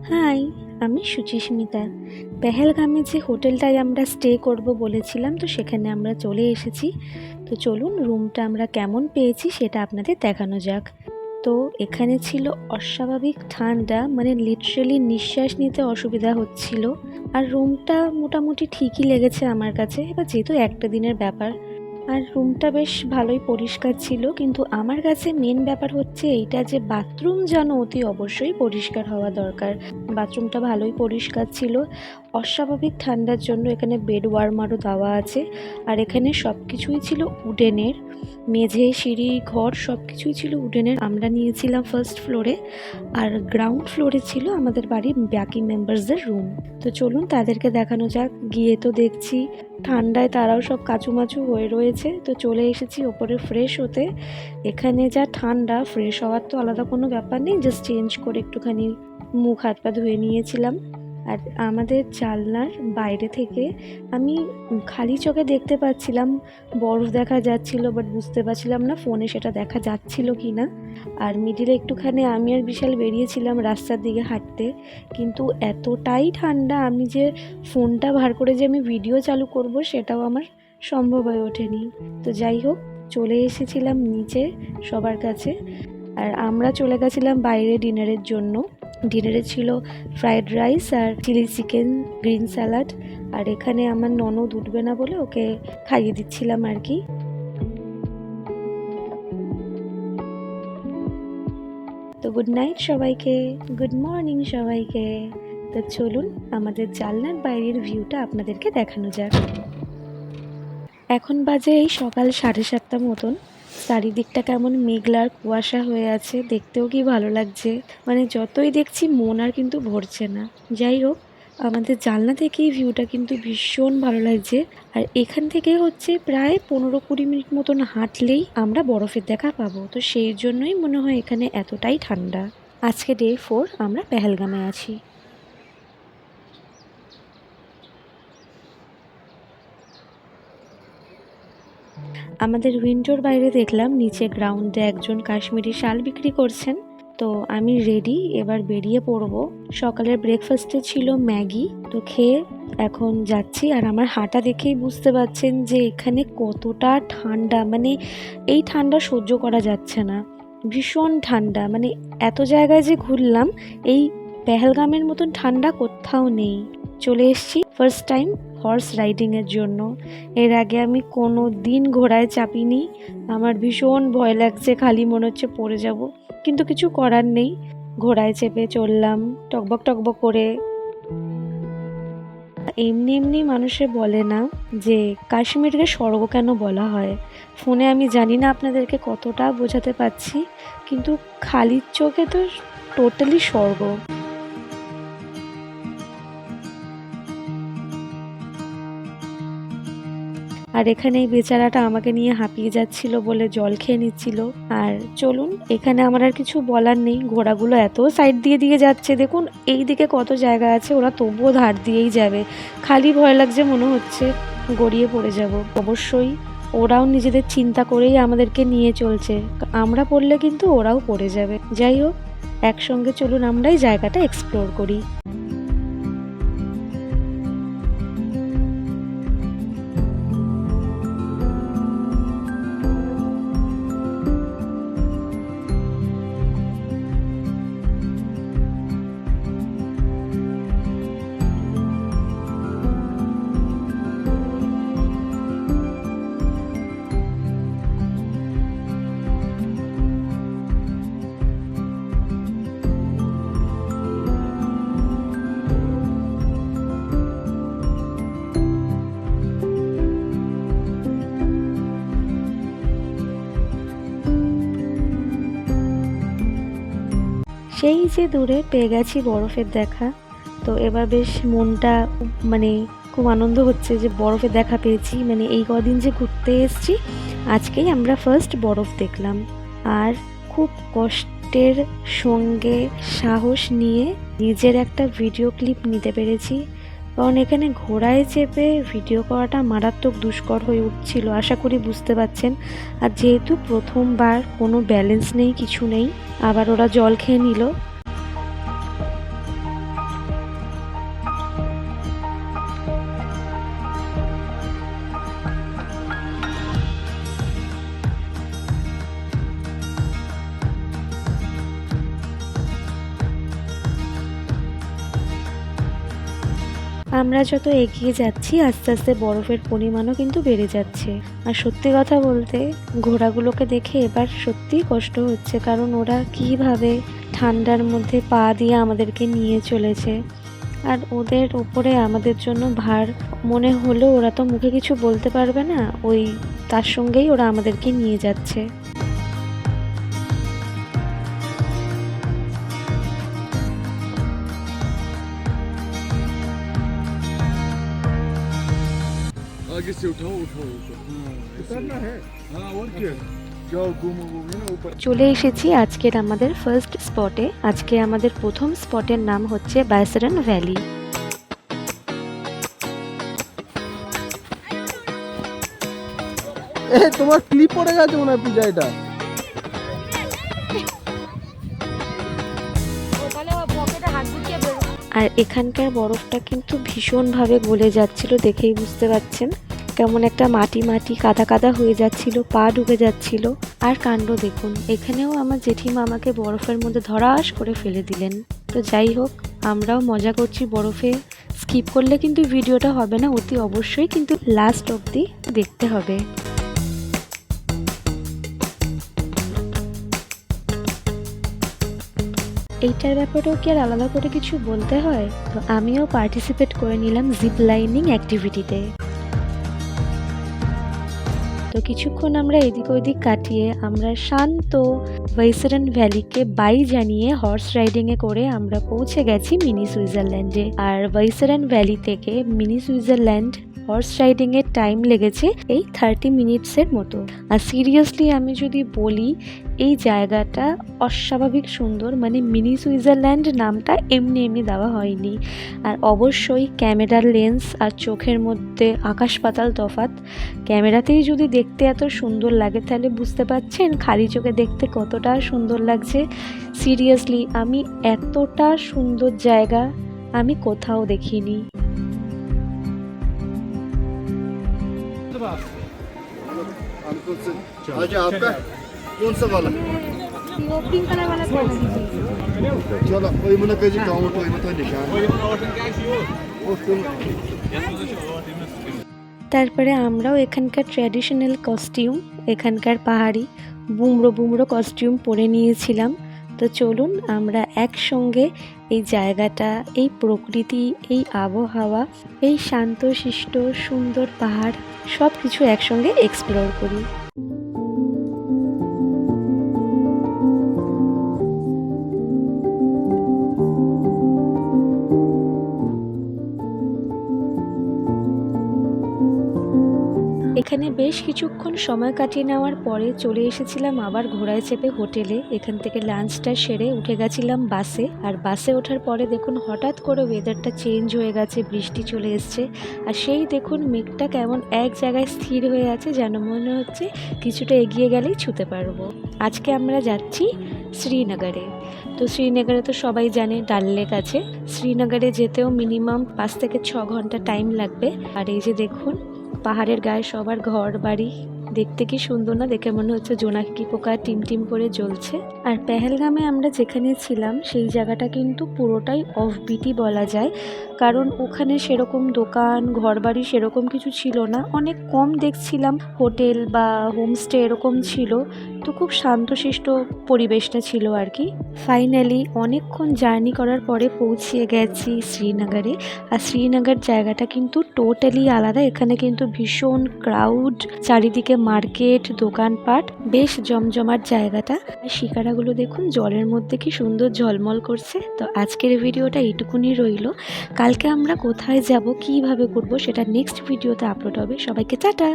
High, আমি সুচিস্মিতা। পেহেলগামে যে হোটেলটায় আমরা স্টে করব বলেছিলাম, তো সেখানে আমরা চলে এসেছি। তো চলুন রুমটা আমরা কেমন পেয়েছি সেটা আপনাদের দেখানো যাক। তো এখানে ছিল অস্বাভাবিক ঠান্ডা, মানে লিটারেলি নিঃশ্বাস নিতে অসুবিধা হচ্ছিল। আর রুমটা মোটামুটি ঠিকই লেগেছে আমার কাছে, এবার যেহেতু একটা দিনের ব্যাপার। আর রুমটা বেশ ভালোই পরিষ্কার ছিল, কিন্তু আমার কাছে মেন ব্যাপার হচ্ছে এইটা যে বাথরুম যেন অতি অবশ্যই পরিষ্কার হওয়া দরকার। বাথরুমটা ভালোই পরিষ্কার ছিল। অস্বাভাবিক ঠান্ডার জন্য এখানে বেড ওয়ার্মারও দেওয়া আছে। আর এখানে সব কিছুই ছিল উডেনের, মেঝে, সিঁড়ি, ঘর সব কিছুই ছিল উডেনের। আমরা নিয়েছিলাম ফার্স্ট ফ্লোরে, আর গ্রাউন্ড ফ্লোরে ছিল আমাদের বাড়ির বাকি মেম্বার্সদের রুম। তো চলুন তাদেরকে দেখানো যাক। গিয়ে তো দেখছি ঠান্ডায় তারাও সব কাচুমাচু হয়ে রয়েছে। তো চলে এসেছি ওপরে ফ্রেশ হতে। এখানে যা ঠান্ডা, ফ্রেশ হওয়ার তো আলাদা কোনো ব্যাপার নেই, জাস্ট চেঞ্জ করে একটুখানি মুখ হাত পা ধুয়ে নিয়েছিলাম। আর আমাদের জানলার বাইরে থেকে আমি খালি চোখে দেখতে পাচ্ছিলাম বরফ দেখা যাচ্ছিল, বাট বুঝতে পারছিলাম না ফোনে সেটা দেখা যাচ্ছিল কি না। আর মিডিলে একটুখানি আমি আর বিশাল বেরিয়েছিলাম রাস্তার দিকে হাঁটতে, কিন্তু এতটাই ঠান্ডা আমি যে ফোনটা বার করে যে আমি ভিডিও চালু করব সেটাও আমার সম্ভব হয়ে ওঠেনি। তো যাই হোক, চলে এসেছিলাম নিচে সবার কাছে। আর আমরা চলে গেছিলাম বাইরে ডিনারের জন্য। ডিনারে ছিল ফ্রাইড রাইস আর চিলি চিকেন, গ্রিন স্যালাড। আর এখানে আমার ননদ উঠবে না বলে ওকে খাইয়ে দিচ্ছিলাম আর কি। তো গুড নাইট সবাইকে, গুড মর্নিং সবাইকে। তো চলুন আমাদের জানলার বাইরের ভিউটা আপনাদেরকে দেখানো যাক। এখন বাজে এই সকাল 7:30 মতন। চারিদিকটা কেমন মেঘলা আর কুয়াশা হয়ে আছে, দেখতেও কি ভালো লাগছে। মানে যতই দেখছি মন আর কিন্তু ভরছে না। যাই হোক, আমাদের জানলা থেকেই ভিউটা কিন্তু ভীষণ ভালো লাগছে। আর এখান থেকে হচ্ছে প্রায় 15-20 মিনিট মতন হাঁটলেই আমরা বরফের দেখা পাবো। তো সেই জন্যই মনে হয় এখানে এতটাই ঠান্ডা। আজকে ডে 4, আমরা পেহেলগামে আছি। আমাদের উইন্ডোর বাইরে দেখলাম নিচে গ্রাউন্ডে একজন কাশ্মীরি শাল বিক্রি করছেন। তো আমি রেডি, এবার বেরিয়ে পড়বো। সকালের ব্রেকফাস্টে ছিল ম্যাগি, তো খেয়ে এখন যাচ্ছি। আর আমার হাঁটা দেখেই বুঝতে পারছেন যে এখানে কতটা ঠান্ডা, মানে এই ঠান্ডা সহ্য করা যাচ্ছে না, ভীষণ ঠান্ডা। মানে এত জায়গায় যে ঘুরলাম, এই পেহেলগামের মতন ঠান্ডা কোথাও নেই। চলে এসেছি ফার্স্ট টাইম হর্স রাইডিংয়ের জন্য। এর আগে আমি কোনো দিন ঘোড়ায় চাপিনি। আমার ভীষণ ভয় লাগছে, খালি মনে হচ্ছে পড়ে যাব, কিন্তু কিছু করার নেই। ঘোড়ায় চেপে চললাম টকবক টকবক করে। এমনি এমনি মানুষে বলে না যে কাশ্মীরকে স্বর্গ কেন বলা হয়। ফোনে আমি জানি না আপনাদেরকে কতটা বোঝাতে পারছি, কিন্তু খালির চোখে তো টোটালি স্বর্গ। আর এখানে এই বেচারাটা আমাকে নিয়ে হাঁপিয়ে যাচ্ছিল বলে জল খেয়ে নিচ্ছিল। আর চলুন, এখানে আমার আর কিছু বলার নেই। ঘোড়াগুলো এত সাইড দিয়ে দিয়ে যাচ্ছে, দেখুন এই দিকে কত জায়গা আছে, ওরা তবুও ধার দিয়েই যাবে। খালি ভয় লাগছে, মনে হচ্ছে গড়িয়ে পড়ে যাব। অবশ্যই ওরাও নিজেদের চিন্তা করেই আমাদেরকে নিয়ে চলছে, আমরা পড়লে কিন্তু ওরাও পড়ে যাবে। যাই হোক, একসঙ্গে চলুন আমরা এই জায়গাটা এক্সপ্লোর করি। সেই যে দূরে পেয়ে গেছি বরফের দেখা। তো এবার বেশ মনটা মানে খুব আনন্দ হচ্ছে যে বরফের দেখা পেয়েছি। মানে এই কদিন যে ঘুরতে এসেছি, আজকেই আমরা ফার্স্ট বরফ দেখলাম। আর খুব কষ্টের সঙ্গে সাহস নিয়ে নিজের একটা ভিডিও ক্লিপ নিতে পেরেছি, কারণ এখানে ঘোড়ায় চেপে ভিডিও করাটা মারাত্মক দুষ্কর হয়ে উঠছিল, আশা করি বুঝতে পারছেন। আর যেহেতু প্রথমবার, কোনো ব্যালেন্স নেই, কিছু নেই। আবার ওরা জল খেয়ে নিল। আমরা যত এগিয়ে যাচ্ছি আস্তে আস্তে বরফের পরিমাণও কিন্তু বেড়ে যাচ্ছে। আর সত্যি কথা বলতে ঘোড়াগুলোকে দেখে এবার সত্যিই কষ্ট হচ্ছে, কারণ ওরা কীভাবে ঠান্ডার মধ্যে পা দিয়ে আমাদেরকে নিয়ে চলেছে। আর ওদের উপরে আমাদের জন্য ভার মনে হলেও ওরা তো মুখে কিছু বলতে পারবে না, ওই তার সঙ্গেই ওরা আমাদেরকে নিয়ে যাচ্ছে। आगे से उठाओ उठाओ ऊपर। उतरना है। हाँ और क्या, जाओ घूमो घूमो ना ऊपर। চলে এসেছি আজকের আমাদের ফার্স্ট স্পটে। আজকে আমাদের প্রথম স্পটের নাম হচ্ছে বাইসারান ভ্যালি। তোমার ক্লিপ পড়ে গেছে মনে হয় পূজা এটা। আর এখানকার বরফটা কিন্তু ভীষণভাবে গলে যাচ্ছিল, দেখেই বুঝতে পারছেন। কেমন একটা মাটি মাটি কাদা কাদা হয়ে যাচ্ছিল, পা ঢুকে যাচ্ছিল। আর কাণ্ড দেখুন, এখানেও আমার জেঠিমা আমাকে বরফের মধ্যে ধরাস করে ফেলে দিলেন। তো যাই হোক, আমরাও মজা করছি বরফে। স্কিপ করলে কিন্তু ভিডিওটা হবে না, অতি অবশ্যই কিন্তু লাস্ট অবধি দেখতে হবে। এইটার ব্যাপারেও কি আর আলাদা করে কিছু বলতে হয়? তো আমিও পার্টিসিপেট করে নিলাম জিপ লাইনিং অ্যাক্টিভিটিতে। তো কিছুক্ষণ আমরা এদিক ওদিক কাটিয়ে আমরা শান্ত ভাইসারান ভ্যালিকে বাই জানিয়ে হর্স রাইডিংয়ে করে আমরা পৌঁছে গেছি মিনি সুইজারল্যান্ডে। আর ভাইসারান ভ্যালি থেকে মিনি সুইজারল্যান্ড হর্স রাইডিংয়ের টাইম লেগেছে এই 30 মিনিটসের মতো। আর সিরিয়াসলি আমি যদি বলি, এই জায়গাটা অস্বাভাবিক সুন্দর। মানে মিনি সুইজারল্যান্ড নামটা এমনি এমনি দেওয়া হয়নি। আর অবশ্যই ক্যামেরার লেন্স আর চোখের মধ্যে আকাশ পাতাল তফাৎ। ক্যামেরাতেই যদি দেখতে এত সুন্দর লাগে, তাহলে বুঝতে পারছেন খালি চোখে দেখতে কতটা সুন্দর লাগছে। সিরিয়াসলি আমি এতটা সুন্দর জায়গা আমি কোথাও দেখিনি। अच्छा आपका कौन सा वाला? वो पिंक कलर वाला कर दीजिए। चलो कोई मना कहीं काउंट कोई मत निशान वो तुम। তারপরে আমরাও এখানকার ট্র্যাডিশনাল কস্টিউম, এখানকার পাহাড়ি বুমড়ো বুমড়ো কস্টিউম পরে নিয়েছিলাম। তো চলুন আমরা একসঙ্গে এই জায়গাটা, এই প্রকৃতি, এই আবহাওয়া, এই শান্তশিষ্ট সুন্দর পাহাড় সব কিছু একসঙ্গে এক্সপ্লোর করি। এখানে বেশ কিছুক্ষণ সময় কাটিয়ে নেওয়ার পরে চলে এসেছিলাম আবার ঘোড়ায় চেপে হোটেলে। এখান থেকে লাঞ্চটা সেরে উঠে গেছিলাম বাসে। আর বাসে ওঠার পরে দেখুন হঠাৎ করে ওয়েদারটা চেঞ্জ হয়ে গেছে, বৃষ্টি চলে এসছে। আর সেই দেখুন মেঘটা কেমন এক জায়গায় স্থির হয়ে আছে, যেন মনে হচ্ছে কিছুটা এগিয়ে গেলেই ছুতে পারবো। আজকে আমরা যাচ্ছি শ্রীনগরে। তো শ্রীনগরে তো সবাই জানে ডাল লেক আছে। শ্রীনগরে যেতেও মিনিমাম 5 থেকে 6 ঘন্টা টাইম লাগবে। আর এই যে দেখুন পাহাড়ের গায়ে সবার ঘর বাড়ি, দেখতে কি সুন্দর না? দেখে মনে হচ্ছে জোনাকি পোকা টিম টিম করে জ্বলছে। আর পেহেলগামে আমরা যেখানে ছিলাম সেই জায়গাটা কিন্তু পুরোটাই অফবিটই বলা যায়, কারণ ওখানে সেরকম দোকান ঘরবাড়ি সেরকম কিছু ছিল না। অনেক কম দেখছিলাম হোটেল বা হোমস্টে এরকম ছিল। তো খুব শান্তশিষ্ট পরিবেশটা ছিল আর কি। ফাইনালি অনেকক্ষণ জার্নি করার পরে পৌঁছিয়ে গেছি শ্রীনগরে। আর শ্রীনগর জায়গাটা কিন্তু টোটালি আলাদা। এখানে কিন্তু ভীষণ ক্রাউড, চারিদিকে মার্কেট, দোকানপাট, বেশ জমজমাট জায়গাটা। আর শিকারাগুলো দেখুন জলের মধ্যে কি সুন্দর ঝলমল করছে। তো আজকের ভিডিওটা এইটুকুনি রইল। কালকে আমরা কোথায় যাব, কিভাবে করব সেটা নেক্সট ভিডিওতে আপলোড হবে। সবাইকে টাটা।